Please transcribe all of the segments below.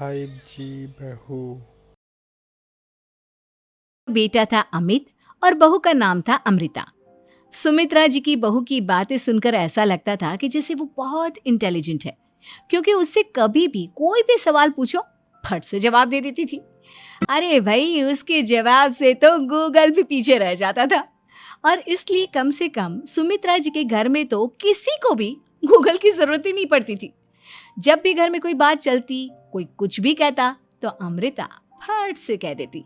5G बहू। बेटा था अमित और बहू का नाम था अमृता। सुमित्रा जी की बहू की बातें सुनकर ऐसा लगता था कि जैसे वो बहुत इंटेलिजेंट है, क्योंकि उससे कभी भी कोई भी सवाल पूछो फट से जवाब दे देती थी। अरे भाई, उसके जवाब से तो गूगल भी पीछे रह जाता था। और इसलिए कम से कम सुमित्रा जी के घर में तो किसी को भी गूगल की जरूरत ही नहीं पड़ती थी। जब भी घर में कोई बात चलती, कोई कुछ भी कहता, तो अमृता फट से कह देती,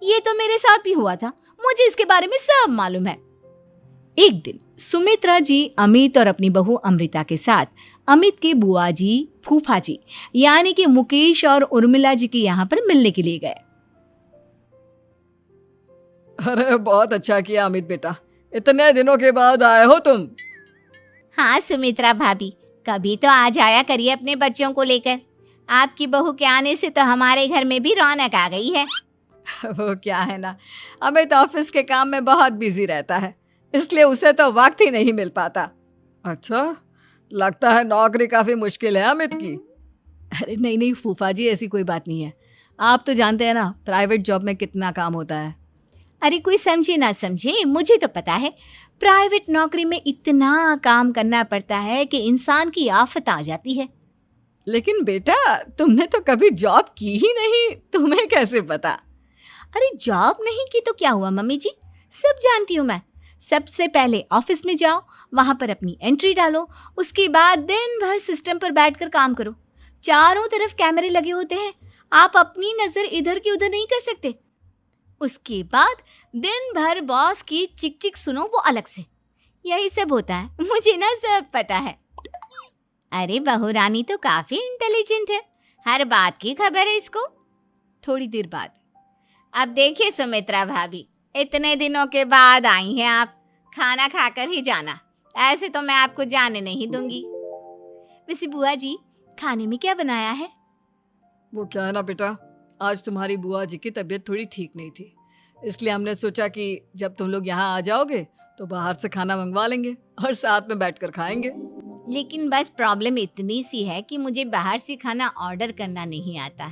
ये तो मेरे साथ भी हुआ था, मुझे इसके बारे में सब मालूम है। एक दिन सुमित्रा जी अमित और अपनी बहू अमृता के साथ अमित के बुआ जी, फूफा जी यानी कि मुकेश और उर्मिला जी के यहाँ पर मिलने के लिए गए। अरे बहुत अच्छा किया अमित बेटा, इतने दिनों के बाद आए हो तुम। हाँ सुमित्रा भाभी, कभी तो आ जाया करिए अपने बच्चों को लेकर। आपकी बहू के आने से तो हमारे घर में भी रौनक आ गई है। वो क्या है ना, अमित ऑफिस के काम में बहुत बिजी रहता है, इसलिए उसे तो वक्त ही नहीं मिल पाता। अच्छा, लगता है नौकरी काफी मुश्किल है अमित की। अरे नहीं नहीं फूफा जी, ऐसी कोई बात नहीं है। आप तो जानते हैं ना प्राइवेट जॉब में कितना काम होता है। अरे कोई समझे ना समझे, मुझे तो पता है प्राइवेट नौकरी में इतना काम करना पड़ता है कि इंसान की आफत आ जाती है। लेकिन बेटा, तुमने तो कभी जॉब की ही नहीं, तुम्हें कैसे पता? अरे जॉब नहीं की तो क्या हुआ मम्मी जी, सब जानती हूँ मैं। सबसे पहले ऑफिस में जाओ, वहां पर अपनी एंट्री डालो, उसके बाद दिन भर सिस्टम पर बैठकर काम करो। चारों तरफ कैमरे लगे होते हैं, आप अपनी नजर इधर की उधर नहीं कर सकते। उसके बाद दिन भर बॉस की चिक चिक सुनो, वो अलग से। यही सब होता है, मुझे ना सब पता है। अरे बहू रानी तो काफी इंटेलिजेंट है, हर बात की खबर है इसको। थोड़ी देर बाद, अब देखिए सुमित्रा भाभी, इतने दिनों के बाद आई हैं आप, खाना खाकर ही जाना, ऐसे तो मैं आपको जाने नहीं दूंगी। वैसे बुआ जी, खाने में क्या बनाया है? वो क्या है ना बेटा, आज तुम्हारी बुआ जी की तबीयत थोड़ी ठीक नहीं थी, इसलिए हमने सोचा कि जब तुम लोग यहाँ आ जाओगे तो बाहर से खाना मंगवा लेंगे और साथ में बैठकर खाएंगे। लेकिन बस प्रॉब्लम इतनी सी है कि मुझे बाहर से खाना ऑर्डर करना नहीं आता।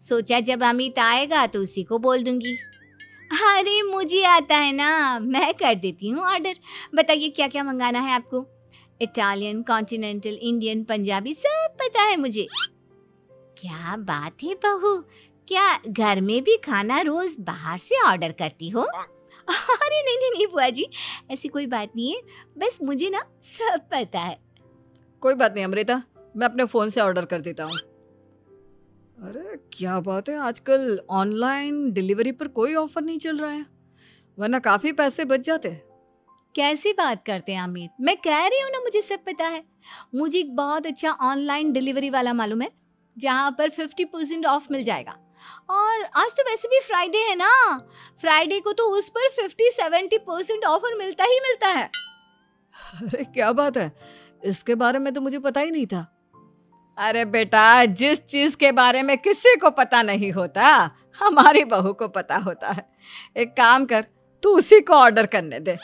सोचा जब अमित आएगा तो उसी को बोल दूंगी। अरे मुझे आता है ना, मैं कर देती हूँ ऑर्डर। बताइए क्या क्या मंगाना है आपको? इटालियन, कॉन्टिनेंटल, इंडियन, पंजाबी, सब पता है मुझे। क्या बात है बहू, क्या घर में भी खाना रोज बाहर से ऑर्डर करती हो? अरे नहीं नहीं नहीं बुआ जी, ऐसी कोई बात नहीं है, बस मुझे ना सब पता है। कोई बात नहीं अमृता, मैं अपने फ़ोन से ऑर्डर कर देता हूँ। अरे क्या बात है, आजकल ऑनलाइन डिलीवरी पर कोई ऑफर नहीं चल रहा है, वरना काफ़ी पैसे बच जाते हैं। कैसी बात करते हैं अमित, मैं कह रही हूँ ना मुझे सब पता है। मुझे एक बहुत अच्छा ऑनलाइन डिलीवरी वाला मालूम है, जहाँ पर 50% ऑफ मिल जाएगा। और आज तो वैसे भी फ्राइडे है ना, फ्राइडे को तो उस पर 50-70% ऑफर मिलता ही मिलता है। अरे क्या बात है, इसके बारे में तो मुझे पता ही नहीं था। अरे बेटा, जिस चीज के बारे में किसी को पता नहीं होता, हमारी बहू को पता होता है। एक काम कर, तू उसी को ऑर्डर करने दे।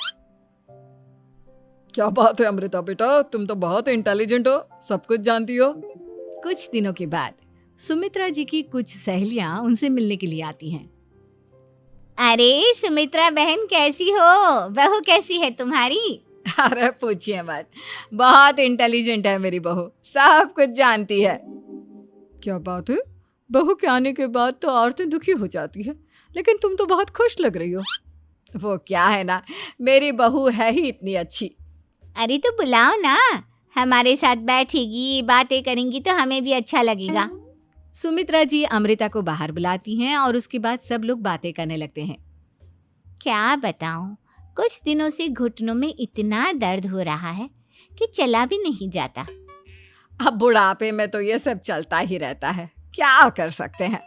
क्या बात है अमृता बेटा, तुम तो बहुत इंटेलिजेंट हो, सब कुछ जानती हो। कुछ दिनों के बाद सुमित्रा जी की कुछ सहेलियां उनसे मिलने के लिए आती हैं। अरे सुमित्रा बहन कैसी हो, बहू कैसी है तुम्हारी? अरे पूछिए मत, बहुत इंटेलिजेंट है मेरी बहू, सब कुछ जानती है। क्या बात है, बहू के आने के बाद तो औरतें दुखी हो जाती है, लेकिन तुम तो बहुत खुश लग रही हो। वो क्या है ना, मेरी बहू है ही इतनी अच्छी। अरे तो बुलाओ ना, हमारे साथ बैठेगी, बातें करेंगी तो हमें भी अच्छा लगेगा। सुमित्रा जी अमृता को बाहर बुलाती हैं और उसके बाद सब लोग बातें करने लगते हैं। क्या बताऊं, कुछ दिनों से घुटनों में इतना दर्द हो रहा है कि चला भी नहीं जाता। अब बुढ़ापे में तो ये सब चलता ही रहता है, क्या कर सकते हैं।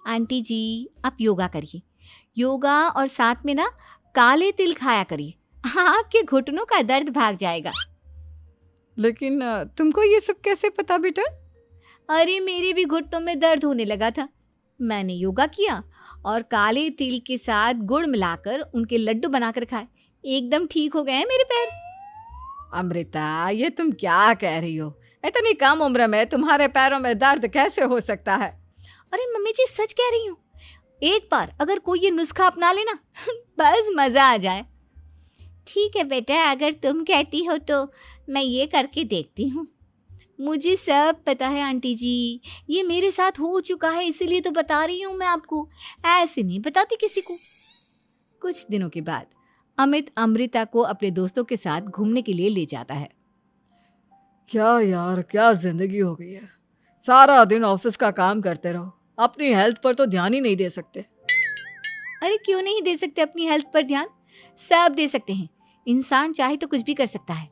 आंटी जी, आप योगा करिए, योगा और साथ में ना काले तिल खाया करिए, आपके घुटनों का दर्द भाग जाएगा। लेकिन तुमको ये सब कैसे पता बेटा? अरे मेरे भी घुटनों में दर्द होने लगा था, मैंने योगा किया और काले तिल के साथ गुड़ मिलाकर उनके लड्डू बनाकर खाए, एकदम ठीक हो गए हैं मेरे पैर। अमृता, ये तुम क्या कह रही हो? इतनी कम उम्र में तुम्हारे पैरों में दर्द कैसे हो सकता है? अरे मम्मी जी सच कह रही हूँ, एक बार अगर कोई ये नुस्खा अपना लेना बस मजा आ जाए। ठीक है बेटा, अगर तुम कहती हो तो मैं ये करके देखती हूँ। मुझे सब पता है आंटी जी, ये मेरे साथ हो चुका है, इसीलिए तो बता रही हूँ मैं आपको, ऐसे नहीं बताती किसी को। कुछ दिनों के बाद अमित अमृता को अपने दोस्तों के साथ घूमने के लिए ले जाता है। क्या यार, क्या जिंदगी हो गई है। सारा दिन ऑफिस का काम करते रहो, अपनी हेल्थ पर तो ध्यान ही नहीं दे सकते। अरे क्यों नहीं दे सकते अपनी हेल्थ पर ध्यान, सब दे सकते हैं। इंसान चाहे तो कुछ भी कर सकता है।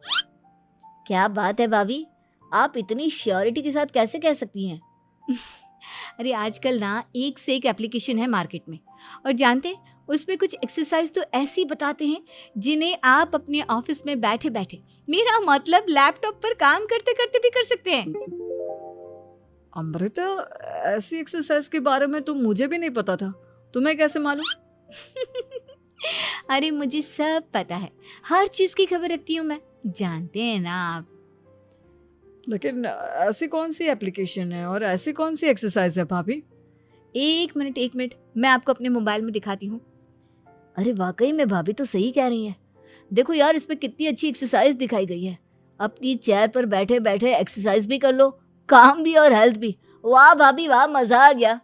क्या बात है भाभी, आप इतनी श्योरिटी के साथ कैसे कह सकती हैं? अरे आजकल ना एक से एक एप्लीकेशन है मार्केट में, और जानते हैं उसमें कुछ एक्सरसाइज तो ऐसी बताते हैं जिन्हें आप अपने ऑफिस में बैठे बैठे, मेरा मतलब लैपटॉप पर काम करते करते भी कर सकते हैं। अमृता, ऐसी एक्सरसाइज के बारे में तो मुझे भी नहीं पता था, तुम्हें कैसे मालूम? अरे मुझे सब पता है, हर चीज की खबर रखती हूँ मैं, जानते हैं ना आप। लेकिन ऐसी कौन सी एप्लीकेशन है और ऐसी कौन सी एक्सरसाइज है भाभी? एक मिनट, मैं आपको अपने मोबाइल में दिखाती हूँ। अरे वाकई में भाभी तो सही कह रही हैं। देखो यार, इसमें कितनी अच्छी एक्सरसाइज दिखाई गई है। अपनी चेयर पर बैठे बैठे एक्सरसाइज भी कर लो, काम भी और हेल्थ भी। वाह भाभी वाह, मजा आ गया।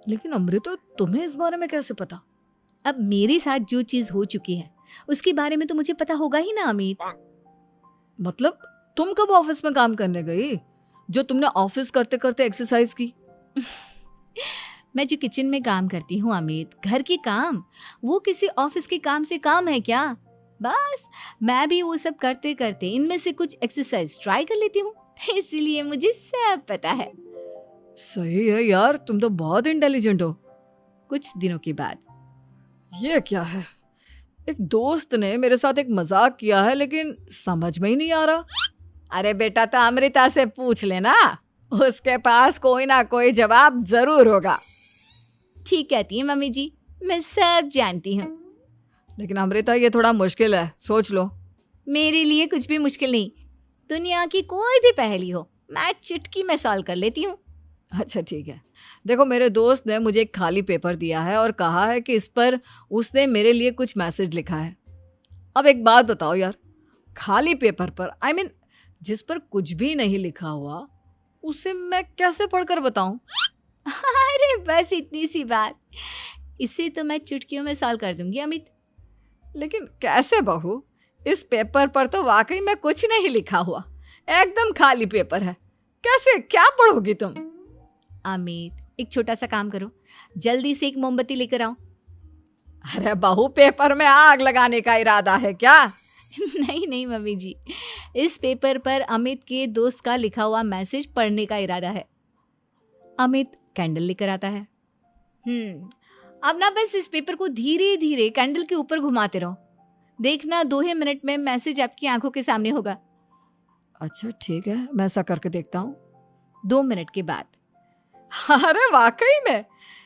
लेकिन अमृता, तुम्हें इस बारे में कैसे पता? अब मेरे साथ जो चीज हो चुकी है उसके बारे में तो मुझे पता होगा ही ना अमित। मतलब तुम कब ऑफिस में काम करने गई जो तुमने ऑफिस करते करते एक्सरसाइज की? मैं जो किचन में काम करती हूँ अमित, घर के काम, वो किसी ऑफिस के काम से काम है क्या? बस मैं भी वो सब करते करते इनमें से कुछ एक्सरसाइज ट्राई कर लेती हूँ, इसीलिए मुझे सब पता है। सही है यार, तुम तो बहुत इंटेलिजेंट हो। कुछ दिनों के बाद ये क्या है, एक दोस्त ने मेरे साथ एक मजाक किया है लेकिन समझ में ही नहीं आ रहा। अरे बेटा, तो अमृता से पूछ लेना, उसके पास कोई ना कोई जवाब जरूर होगा। ठीक कहती है मम्मी जी, मैं सब जानती हूँ। लेकिन अमृता, ये थोड़ा मुश्किल है, सोच लो। मेरे लिए कुछ भी मुश्किल नहीं, दुनिया की कोई भी पहेली हो मैं चुटकी में सॉल्व कर लेती हूँ। अच्छा ठीक है, देखो मेरे दोस्त ने मुझे एक खाली पेपर दिया है और कहा है कि इस पर उसने मेरे लिए कुछ मैसेज लिखा है। अब एक बात बताओ यार, खाली पेपर पर, आई मीन जिस पर कुछ भी नहीं लिखा हुआ, उसे मैं कैसे पढ़कर बताऊं? अरे बस इतनी सी बात, इसे तो मैं चुटकियों में सॉल्व कर दूंगी अमित। लेकिन कैसे बहू, इस पेपर पर तो वाकई में कुछ नहीं लिखा हुआ, एकदम खाली पेपर है, कैसे, क्या पढ़ोगी तुम? अमित, एक छोटा सा काम करो, जल्दी से एक मोमबत्ती लेकर आओ। अरे बहू, पेपर में आग लगाने का इरादा है क्या? नहीं मम्मी जी, इस पेपर पर अमित के दोस्त का लिखा हुआ मैसेज पढ़ने का इरादा है। अमित कैंडल लेकर आता है। अब ना बस इस पेपर को धीरे धीरे कैंडल के ऊपर घुमाते रहो, देखना 2 ही मिनट में मैसेज आपकी आंखों के सामने होगा। अच्छा ठीक है, मैं ऐसा करके देखता हूँ। 2 मिनट के बाद, अरे वाकई में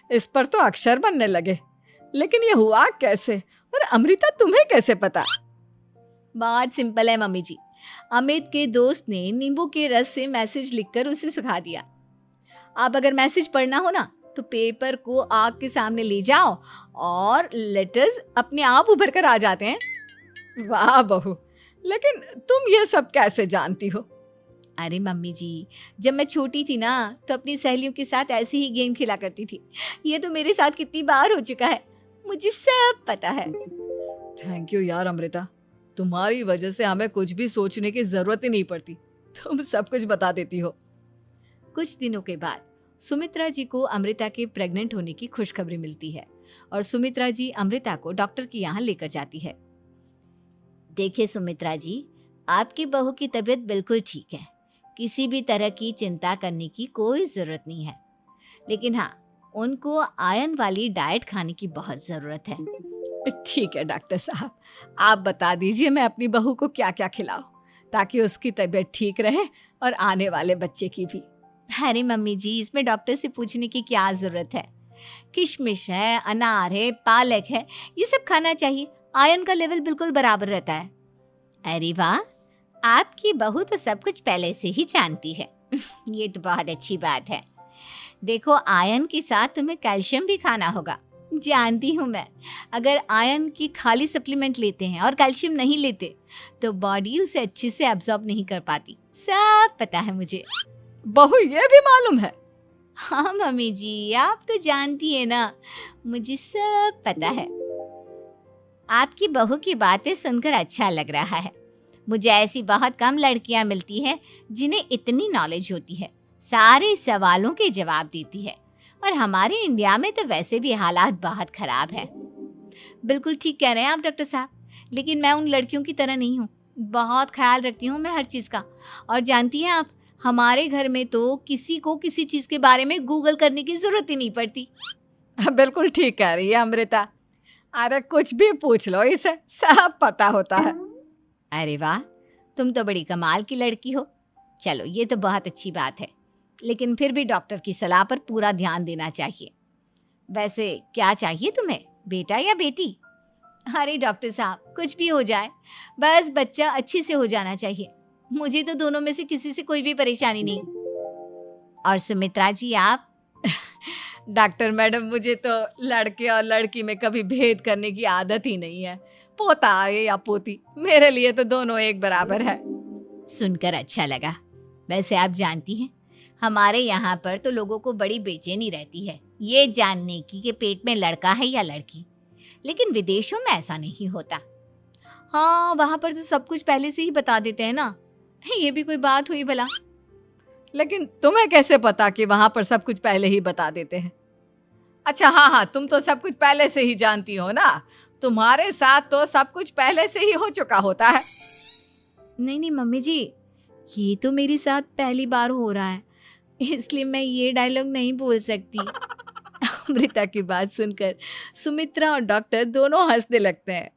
इस पर तो अक्षर बनने लगे, लेकिन ये हुआ कैसे? और अमृता, तुम्हें कैसे पता? बहुत सिंपल है मम्मी जी, अमित के दोस्त ने नींबू के रस से मैसेज लिखकर उसे सुखा दिया। आप अगर मैसेज पढ़ना हो ना तो पेपर को आग के सामने ले जाओ और लेटर्स अपने आप उभर कर आ जाते हैं। वाह बहू, लेकिन तुम ये सब कैसे जानती हो? अरे मम्मी जी, जब मैं छोटी थी ना तो अपनी सहेलियों के साथ ऐसे ही गेम खेला करती थी। ये तो मेरे साथ कितनी बार हो चुका है, मुझे सब पता है। थैंक यू यार अमृता, तुम्हारी वजह से हमें कुछ भी सोचने की जरूरत ही नहीं पड़ती, तुम सब कुछ बता देती हो। कुछ दिनों के बाद सुमित्रा जी को अमृता के प्रेग्नेंट होने की खुशखबरी मिलती है और सुमित्रा जी अमृता को डॉक्टर के यहाँ लेकर जाती है। देखिए सुमित्रा जी, आपकी बहू की तबीयत बिल्कुल ठीक है, किसी भी तरह की चिंता करने की कोई ज़रूरत नहीं है, लेकिन हाँ, उनको आयरन वाली डाइट खाने की बहुत ज़रूरत है। ठीक है डॉक्टर साहब, आप बता दीजिए मैं अपनी बहू को क्या क्या खिलाऊं ताकि उसकी तबीयत ठीक रहे और आने वाले बच्चे की भी। अरे मम्मी जी, इसमें डॉक्टर से पूछने की क्या ज़रूरत है, किशमिश है, अनार है, पालक है, ये सब खाना चाहिए, आयरन का लेवल बिल्कुल बराबर रहता है। अरे वाह, आपकी बहू तो सब कुछ पहले से ही जानती है। ये तो बहुत अच्छी बात है। देखो, आयरन के साथ तुम्हें कैल्शियम भी खाना होगा। जानती हूँ मैं, अगर आयरन की खाली सप्लीमेंट लेते हैं और कैल्शियम नहीं लेते तो बॉडी उसे अच्छे से एब्जॉर्ब नहीं कर पाती। सब पता है मुझे। बहू ये भी मालूम है? हाँ मम्मी जी, आप तो जानती है ना, मुझे सब पता है। आपकी बहू की बातें सुनकर अच्छा लग रहा है। मुझे ऐसी बहुत कम लड़कियां मिलती हैं जिन्हें इतनी नॉलेज होती है, सारे सवालों के जवाब देती है। और हमारे इंडिया में तो वैसे भी हालात बहुत खराब है। बिल्कुल ठीक कह रहे हैं आप डॉक्टर साहब, लेकिन मैं उन लड़कियों की तरह नहीं हूँ। बहुत ख्याल रखती हूँ मैं हर चीज़ का। और जानती हैं आप, हमारे घर में तो किसी को किसी चीज़ के बारे में गूगल करने की ज़रूरत ही नहीं पड़ती। बिल्कुल ठीक कह रही है अमृता। अरे कुछ भी पूछ लो, इसे सब पता होता है। अरे वाह, तुम तो बड़ी कमाल की लड़की हो। चलो, ये तो बहुत अच्छी बात है, लेकिन फिर भी डॉक्टर की सलाह पर पूरा ध्यान देना चाहिए। वैसे क्या चाहिए तुम्हें, बेटा या बेटी? अरे डॉक्टर साहब, कुछ भी हो जाए, बस बच्चा अच्छे से हो जाना चाहिए। मुझे तो दोनों में से किसी से कोई भी परेशानी नहीं। और सुमित्रा जी, आप? डॉक्टर मैडम, मुझे तो लड़के और लड़की में कभी भेद करने की आदत ही नहीं है। पोता आए या पोती, मेरे लिए तो दोनों एक बराबर है। सुनकर अच्छा लगा। वैसे आप जानती हैं, हमारे यहाँ पर तो लोगों को बड़ी बेचैनी रहती है ये जानने की कि पेट में लड़का है या लड़की, लेकिन विदेशों में ऐसा नहीं होता। हाँ, वहाँ पर तो सब कुछ पहले से ही बता देते हैं ना। ये भी कोई बात हुई भला? लेकिन तुम्हें कैसे पता कि वहां पर सब कुछ पहले ही बता देते हैं? अच्छा हाँ, तुम तो सब कुछ पहले से ही जानती हो ना। तुम्हारे साथ तो सब कुछ पहले से ही हो चुका होता है। नहीं मम्मी जी, ये तो मेरे साथ पहली बार हो रहा है, इसलिए मैं ये डायलॉग नहीं बोल सकती। अमृता की बात सुनकर सुमित्रा और डॉक्टर दोनों हंसने लगते हैं।